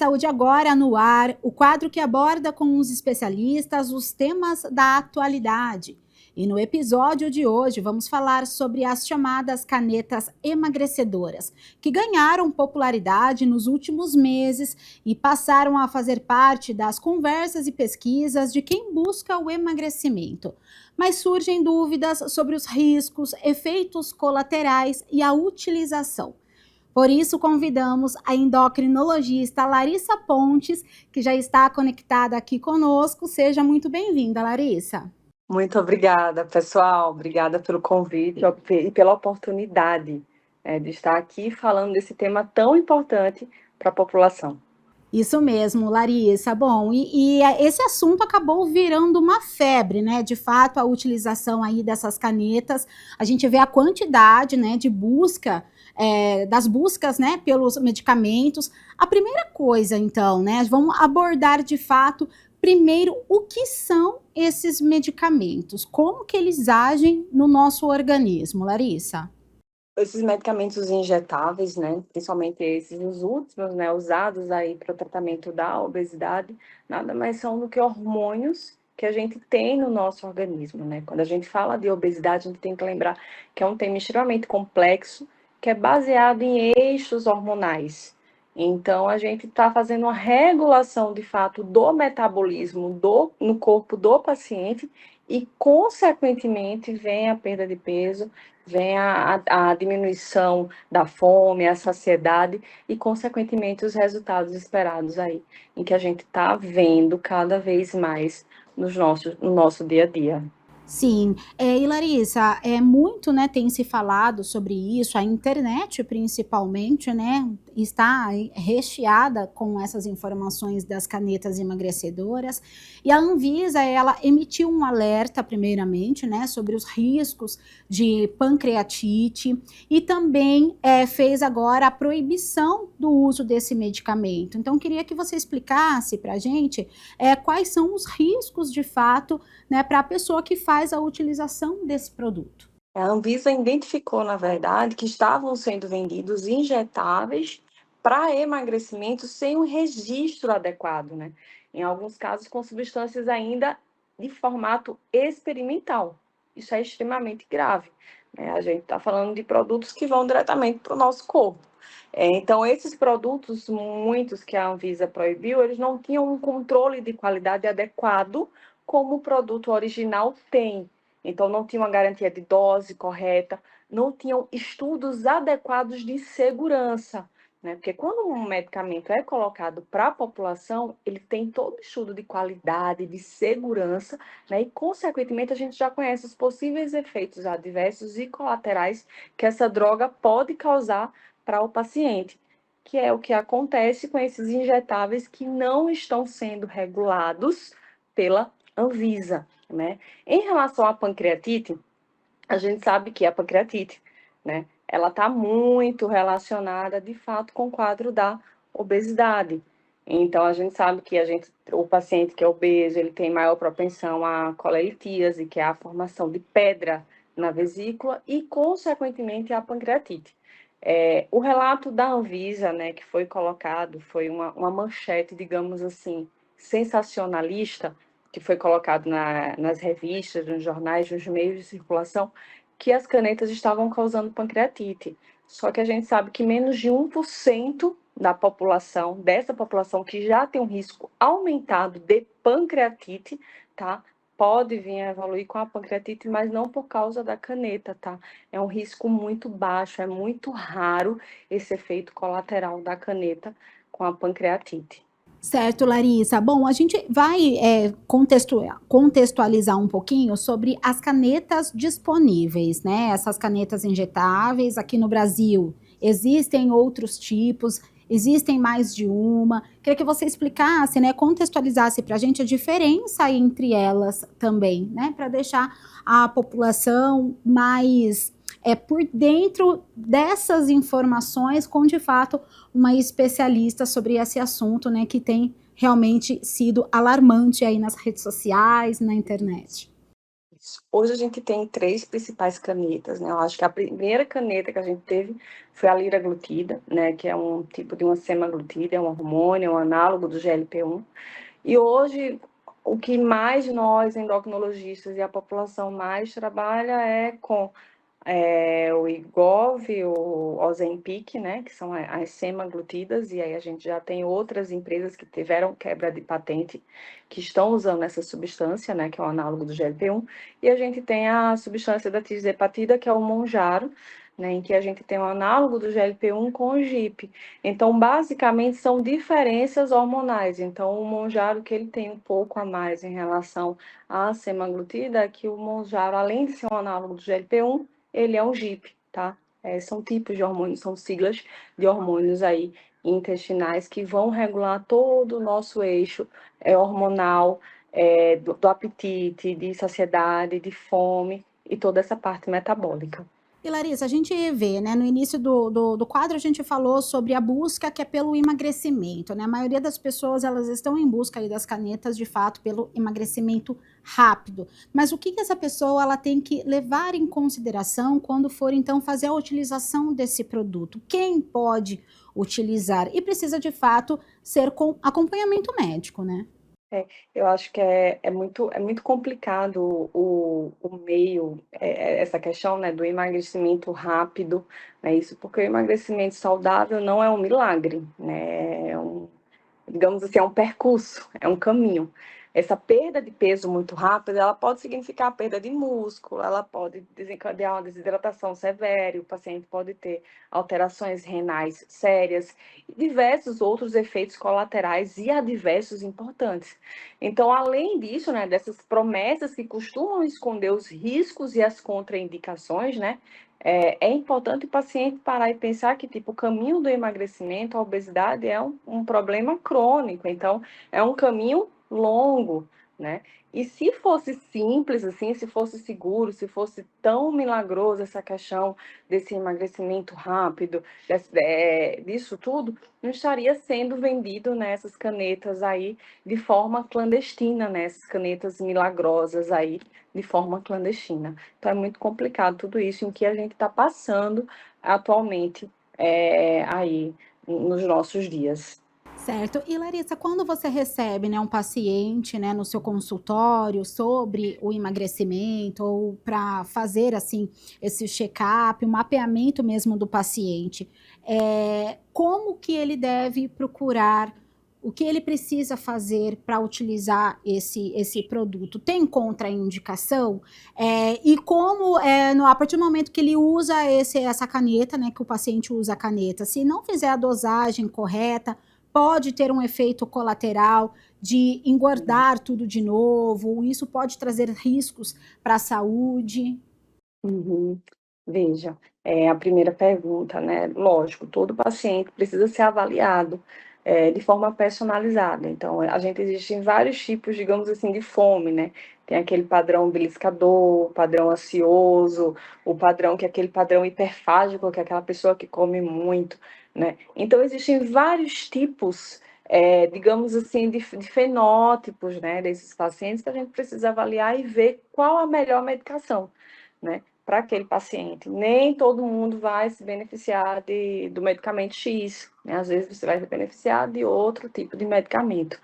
Saúde Agora no ar, o quadro que aborda com os especialistas os temas da atualidade. E no episódio de hoje vamos falar sobre as chamadas canetas emagrecedoras, que ganharam popularidade nos últimos meses e passaram a fazer parte das conversas e pesquisas de quem busca o emagrecimento. Mas surgem dúvidas sobre os riscos, efeitos colaterais e a utilização. Por isso, convidamos a endocrinologista Larissa Pontes, que já está conectada aqui conosco. Seja muito bem-vinda, Larissa. Muito obrigada, pessoal. Obrigada pelo convite e pela oportunidade de estar aqui falando desse tema tão importante para a população. Isso mesmo, Larissa. Bom, esse assunto acabou virando uma febre, né? De fato, a utilização aí dessas canetas, a gente vê a quantidade, né, de busca, das buscas, né, pelos medicamentos. A primeira coisa, então, né, vamos abordar de fato, primeiro, o que são esses medicamentos? Como que eles agem no nosso organismo, Larissa? Esses medicamentos injetáveis, né, principalmente esses, os últimos, né, usados aí para o tratamento da obesidade, nada mais são do que hormônios que a gente tem no nosso organismo, né? Quando a gente fala de obesidade, a gente tem que lembrar que é um tema extremamente complexo, que é baseado em eixos hormonais. Então, a gente está fazendo uma regulação, de fato, do metabolismo no corpo do paciente e, consequentemente, vem a perda de peso, vem a diminuição da fome, a saciedade e, consequentemente, os resultados esperados aí, em que a gente está vendo cada vez mais no nosso dia a dia. Sim, e Larissa, muito, né, tem se falado sobre isso, a internet principalmente, né, está recheada com essas informações das canetas emagrecedoras, e a Anvisa, ela emitiu um alerta, primeiramente, né, sobre os riscos de pancreatite, e também fez agora a proibição do uso desse medicamento. Então, queria que você explicasse para a gente quais são os riscos, de fato, né, para a pessoa que faz a utilização desse produto. A Anvisa identificou, na verdade, que estavam sendo vendidos injetáveis para emagrecimento sem um registro adequado, né? Em alguns casos, com substâncias ainda de formato experimental. Isso é extremamente grave, né? A gente está falando de produtos que vão diretamente para o nosso corpo. Então, esses produtos, muitos que a Anvisa proibiu, eles não tinham um controle de qualidade adequado como o produto original tem. Então, não tinha uma garantia de dose correta, não tinham estudos adequados de segurança, né? Porque quando um medicamento é colocado para a população, ele tem todo estudo de qualidade, de segurança, né? E, consequentemente, a gente já conhece os possíveis efeitos adversos e colaterais que essa droga pode causar para o paciente, que é o que acontece com esses injetáveis que não estão sendo regulados pela Anvisa, né? Em relação à pancreatite, a gente sabe que a pancreatite, né, ela está muito relacionada, de fato, com o quadro da obesidade. Então, a gente sabe que o paciente que é obeso, ele tem maior propensão à colelitíase, que é a formação de pedra na vesícula e, consequentemente, à pancreatite. O relato da Anvisa, né, que foi colocado, foi uma manchete, digamos assim, sensacionalista, que foi colocado nas revistas, nos jornais, nos meios de circulação, que as canetas estavam causando pancreatite. Só que a gente sabe que menos de 1% da população, dessa população que já tem um risco aumentado de pancreatite, tá? Pode vir a evoluir com a pancreatite, mas não por causa da caneta, tá? É um risco muito baixo, é muito raro esse efeito colateral da caneta com a pancreatite. Certo, Larissa. Bom, a gente vai contextualizar um pouquinho sobre as canetas disponíveis, né? Essas canetas injetáveis aqui no Brasil. Existem outros tipos, existem mais de uma. Queria que você explicasse, né? Contextualizasse para a gente a diferença entre elas também, né? Para deixar a população mais por dentro dessas informações com, de fato, uma especialista sobre esse assunto, né, que tem realmente sido alarmante aí nas redes sociais, na internet. Hoje a gente tem 3 principais canetas, né, eu acho que a primeira caneta que a gente teve foi a liraglutida, né, que é um tipo de uma semaglutida, é um hormônio, é um análogo do GLP-1. E hoje, o que mais nós endocrinologistas e a população mais trabalha é com o Wegovy, o Ozempic, né, que são as semaglutidas, e aí a gente já tem outras empresas que tiveram quebra de patente que estão usando essa substância, né, que é o análogo do GLP-1, e a gente tem a substância da tirzepatida, que é o Mounjaro, né, em que a gente tem o análogo do GLP-1 com o GIP. Então, basicamente, são diferenças hormonais. Então, o Mounjaro, que ele tem um pouco a mais em relação à semaglutida, é que o Mounjaro, além de ser um análogo do GLP-1, ele é um GIP, tá? São tipos de hormônios, são siglas de hormônios aí intestinais que vão regular todo o nosso eixo hormonal, do apetite, de saciedade, de fome e toda essa parte metabólica. E Larissa, a gente vê, né, no início do quadro a gente falou sobre a busca que é pelo emagrecimento, né? A maioria das pessoas, elas estão em busca aí das canetas, de fato, pelo emagrecimento rápido. Mas o que essa pessoa, ela tem que levar em consideração quando for, então, fazer a utilização desse produto? Quem pode utilizar? E precisa, de fato, ser com acompanhamento médico, né? Eu acho que é muito complicado o meio, essa questão, né, do emagrecimento rápido, né, isso porque o emagrecimento saudável não é um milagre, né, digamos assim, é um percurso, é um caminho. Essa perda de peso muito rápida, ela pode significar perda de músculo, ela pode desencadear uma desidratação severa, o paciente pode ter alterações renais sérias, e diversos outros efeitos colaterais e adversos importantes. Então, além disso, né, dessas promessas que costumam esconder os riscos e as contraindicações, né, é importante o paciente parar e pensar que, tipo, o caminho do emagrecimento, a obesidade é um problema crônico, então é um caminho longo, né? E se fosse simples assim, se fosse seguro, se fosse tão milagroso essa questão desse emagrecimento rápido, disso tudo, não estaria sendo vendido nessas canetas aí de forma clandestina, né? Essas canetas milagrosas aí de forma clandestina. Então é muito complicado tudo isso em que a gente está passando atualmente aí nos nossos dias. Certo. E Larissa, quando você recebe, né, um paciente, né, no seu consultório sobre o emagrecimento ou para fazer assim esse check-up, o mapeamento mesmo do paciente, como que ele deve procurar, o que ele precisa fazer para utilizar esse produto? Tem contraindicação? E como, a partir do momento que ele usa essa caneta, né, que o paciente usa a caneta, se não fizer a dosagem correta, pode ter um efeito colateral de engordar tudo de novo, isso pode trazer riscos para a saúde. Uhum. Veja, a primeira pergunta, né? Lógico, todo paciente precisa ser avaliado de forma personalizada. Então, a gente existe em vários tipos, digamos assim, de fome, né? Tem aquele padrão beliscador, o padrão ansioso, o padrão que é aquele padrão hiperfágico, que é aquela pessoa que come muito, né? Então, existem vários tipos, digamos assim, de fenótipos, né, desses pacientes que a gente precisa avaliar e ver qual a melhor medicação, né, para aquele paciente. Nem todo mundo vai se beneficiar do medicamento X, né? Às vezes você vai se beneficiar de outro tipo de medicamento,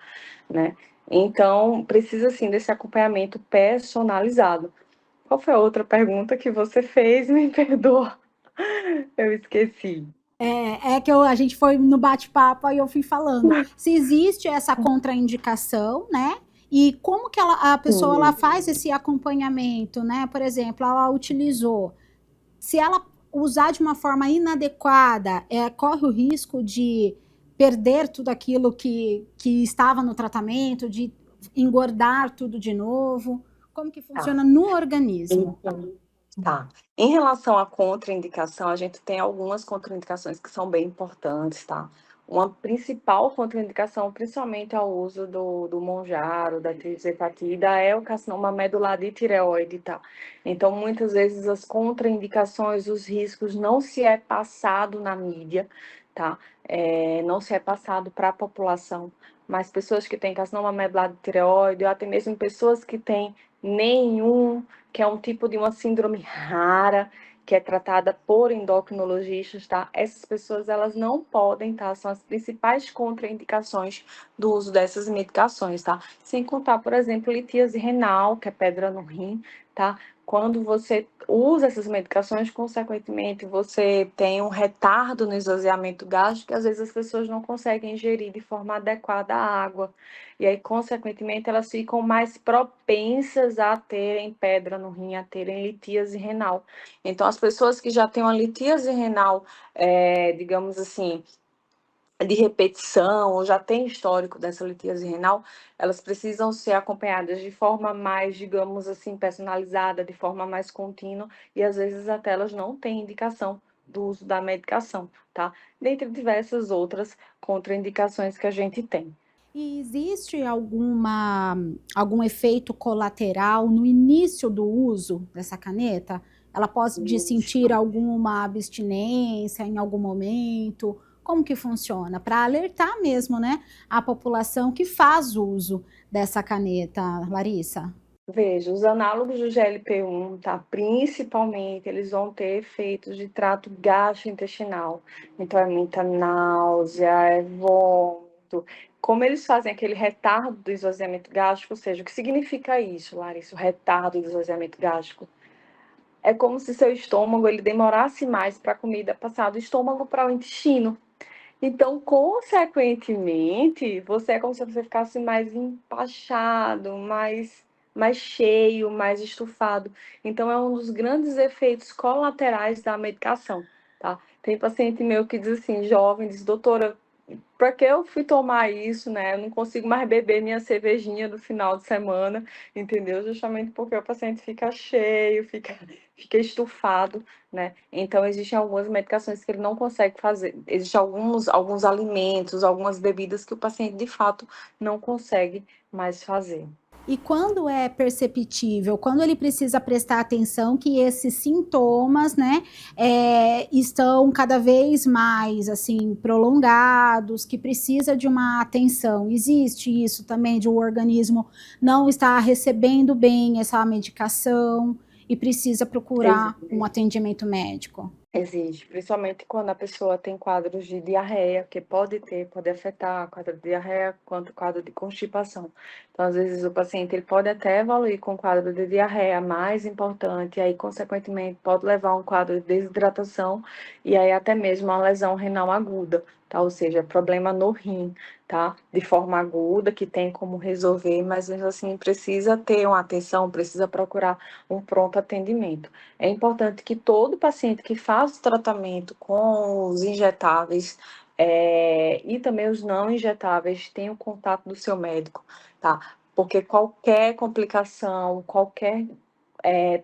né? Então, precisa sim desse acompanhamento personalizado. Qual foi a outra pergunta que você fez? Me perdoa, eu esqueci. É que a gente foi no bate-papo, aí eu fui falando. Se existe essa contraindicação, né? E como que a pessoa ela Sim. faz esse acompanhamento, né? Por exemplo, ela utilizou. Se ela usar de uma forma inadequada, corre o risco de perder tudo aquilo que estava no tratamento, de engordar tudo de novo. Como que Tá. funciona no organismo? Então, tá. Em relação à contraindicação, a gente tem algumas contraindicações que são bem importantes, tá? Uma principal contraindicação, principalmente ao uso do Monjaro, da tirzepatida, é o carcinoma medular de tireoide, tá? Então, muitas vezes as contraindicações, os riscos não se é passado na mídia, tá? Não se é passado para a população, mas pessoas que têm carcinoma medular de tireoide, ou até mesmo pessoas que têm nenhum, que é um tipo de uma síndrome rara, que é tratada por endocrinologistas, tá? Essas pessoas, elas não podem, tá? São as principais contraindicações do uso dessas medicações, tá? Sem contar, por exemplo, litíase renal, que é pedra no rim, tá? Quando você usa essas medicações, consequentemente, você tem um retardo no esvaziamento gástrico, que às vezes as pessoas não conseguem ingerir de forma adequada a água. E aí, consequentemente, elas ficam mais propensas a terem pedra no rim, a terem litíase renal. Então, as pessoas que já têm uma litíase renal, digamos assim, de repetição, ou já tem histórico dessa litíase renal, elas precisam ser acompanhadas de forma mais, digamos assim, personalizada, de forma mais contínua, e às vezes até elas não têm indicação do uso da medicação, tá? Dentre diversas outras contraindicações que a gente tem. E existe algum efeito colateral no início do uso dessa caneta? Ela pode sentir alguma abstinência em algum momento? Como que funciona? Para alertar mesmo, né, a população que faz uso dessa caneta, Larissa. Veja, os análogos do GLP-1, tá? Principalmente, eles vão ter efeitos de trato gastrointestinal. Então, é muita náusea, é vômito. Como eles fazem aquele retardo do esvaziamento gástrico, ou seja, o que significa isso, Larissa? O retardo do esvaziamento gástrico? É como se seu estômago ele demorasse mais para a comida passar do estômago para o intestino. Então, consequentemente, você é como se você ficasse mais empachado, mais cheio, mais estufado. Então, é um dos grandes efeitos colaterais da medicação, tá? Tem paciente meu que diz assim, jovem, diz, doutora, para que eu fui tomar isso, né? Eu não consigo mais beber minha cervejinha do final de semana, entendeu? Justamente porque o paciente fica cheio, fica estufado, né? Então, existem algumas medicações que ele não consegue fazer. Existem alguns alimentos, algumas bebidas que o paciente, de fato, não consegue mais fazer. E quando é perceptível, quando ele precisa prestar atenção que esses sintomas, né, estão cada vez mais, assim, prolongados, que precisa de uma atenção. Existe isso também de o organismo não estar recebendo bem essa medicação e precisa procurar um atendimento médico. Existe, principalmente quando a pessoa tem quadros de diarreia, que pode afetar quadro de diarreia quanto quadro de constipação. Então, às vezes, o paciente ele pode até evoluir com quadro de diarreia mais importante, e aí, consequentemente, pode levar a um quadro de desidratação e aí até mesmo uma lesão renal aguda, tá? Ou seja, problema no rim, tá? De forma aguda, que tem como resolver, mas mesmo assim precisa ter uma atenção, precisa procurar um pronto atendimento. É importante que todo paciente que faz o tratamento com os injetáveis e também os não injetáveis tenha o contato do seu médico, tá? Porque qualquer complicação, qualquer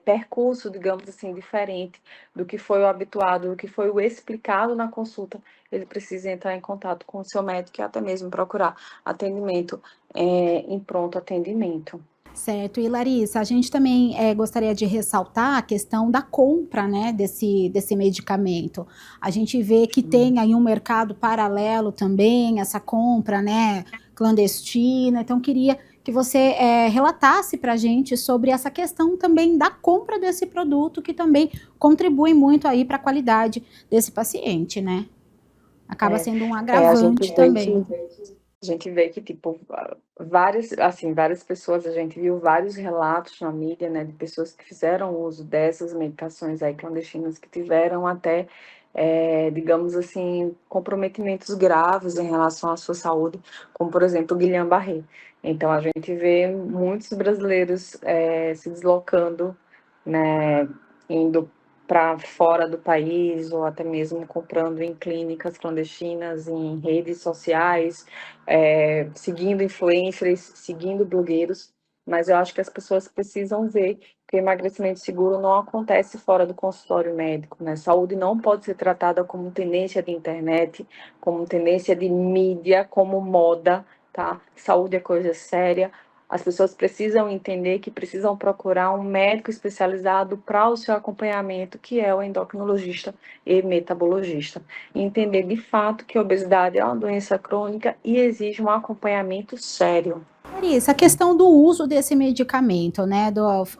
percurso, digamos assim, diferente do que foi o habituado, do que foi o explicado na consulta, ele precisa entrar em contato com o seu médico e até mesmo procurar atendimento em pronto atendimento. Certo. E Larissa, a gente também gostaria de ressaltar a questão da compra, né, desse medicamento. A gente vê que tem aí um mercado paralelo também, essa compra, né, clandestina. Então, queria que você relatasse para a gente sobre essa questão também da compra desse produto, que também contribui muito aí para a qualidade desse paciente, né? Acaba sendo um A gente agravante vê também. tipo, várias pessoas, a gente viu vários relatos na mídia, né, de pessoas que fizeram uso dessas medicações aí clandestinas, que tiveram até, digamos assim, comprometimentos graves em relação à sua saúde, como, por exemplo, o Guillain-Barré. Então, a gente vê muitos brasileiros se deslocando, né, indo para fora do país, ou até mesmo comprando em clínicas clandestinas, em redes sociais, seguindo influencers, seguindo blogueiros, mas eu acho que as pessoas precisam ver que o emagrecimento seguro não acontece fora do consultório médico, né? Saúde não pode ser tratada como tendência de internet, como tendência de mídia, como moda, tá? Saúde é coisa séria. As pessoas precisam entender que precisam procurar um médico especializado para o seu acompanhamento, que é o endocrinologista e metabologista. E entender de fato que a obesidade é uma doença crônica e exige um acompanhamento sério. Larissa, a questão do uso desse medicamento, né,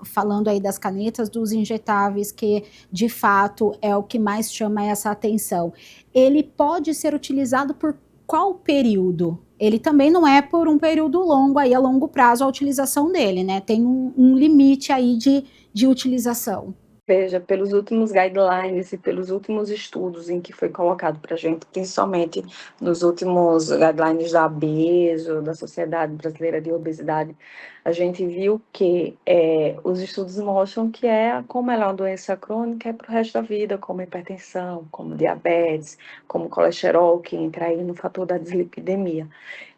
falando aí das canetas, dos injetáveis, que de fato é o que mais chama essa atenção, ele pode ser utilizado por qual período? Ele também não é por um período longo, aí a longo prazo a utilização dele, né, tem um limite aí de utilização. Veja, pelos últimos guidelines e pelos últimos estudos em que foi colocado para a gente, principalmente nos últimos guidelines da ABESO, da Sociedade Brasileira de Obesidade, a gente viu que os estudos mostram que como ela é uma doença crônica, é para o resto da vida, como hipertensão, como diabetes, como colesterol, que entra aí no fator da dislipidemia.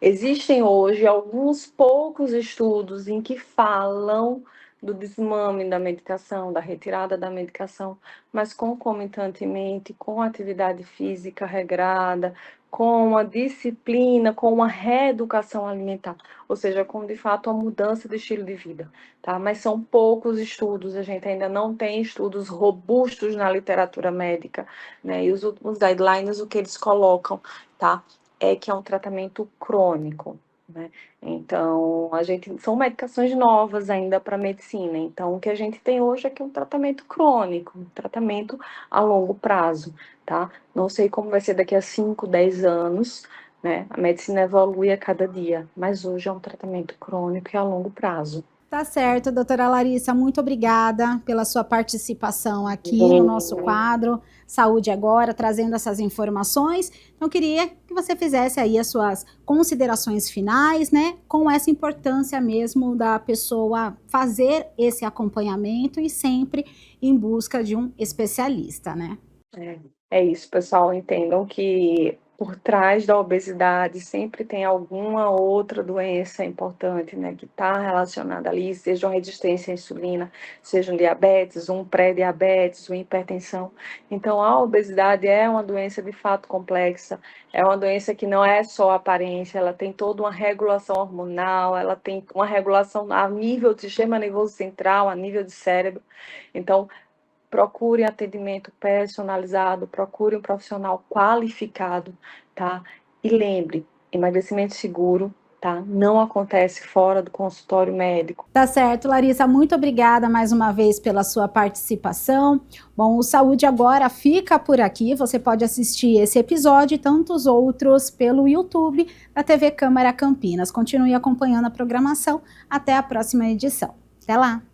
Existem hoje alguns poucos estudos em que falam do desmame da medicação, da retirada da medicação, mas concomitantemente com atividade física regrada, com a disciplina, com uma reeducação alimentar, ou seja, com de fato a mudança de estilo de vida, tá? Mas são poucos estudos, a gente ainda não tem estudos robustos na literatura médica, né? E os últimos guidelines, o que eles colocam, tá? É que é um tratamento crônico, né? Então, são medicações novas ainda para a medicina. Então, o que a gente tem hoje é que é um tratamento crônico, um tratamento a longo prazo, tá? Não sei como vai ser daqui a 5, 10 anos, né? A medicina evolui a cada dia, mas hoje é um tratamento crônico e a longo prazo. Tá certo, doutora Larissa, muito obrigada pela sua participação aqui no nosso quadro Saúde Agora, trazendo essas informações. Então, eu queria que você fizesse aí as suas considerações finais, né, com essa importância mesmo da pessoa fazer esse acompanhamento e sempre em busca de um especialista, né? É isso, pessoal. Entendam que por trás da obesidade sempre tem alguma outra doença importante, né, que está relacionada ali, seja uma resistência à insulina, seja um diabetes, um pré-diabetes, uma hipertensão. Então, a obesidade é uma doença de fato complexa, é uma doença que não é só aparência, ela tem toda uma regulação hormonal, ela tem uma regulação a nível do sistema nervoso central, a nível de cérebro. Então, procure atendimento personalizado, procure um profissional qualificado, tá? E lembre, emagrecimento seguro, tá? Não acontece fora do consultório médico. Tá certo, Larissa, muito obrigada mais uma vez pela sua participação. Bom, o Saúde Agora fica por aqui, você pode assistir esse episódio e tantos outros pelo YouTube da TV Câmara Campinas. Continue acompanhando a programação, até a próxima edição. Até lá!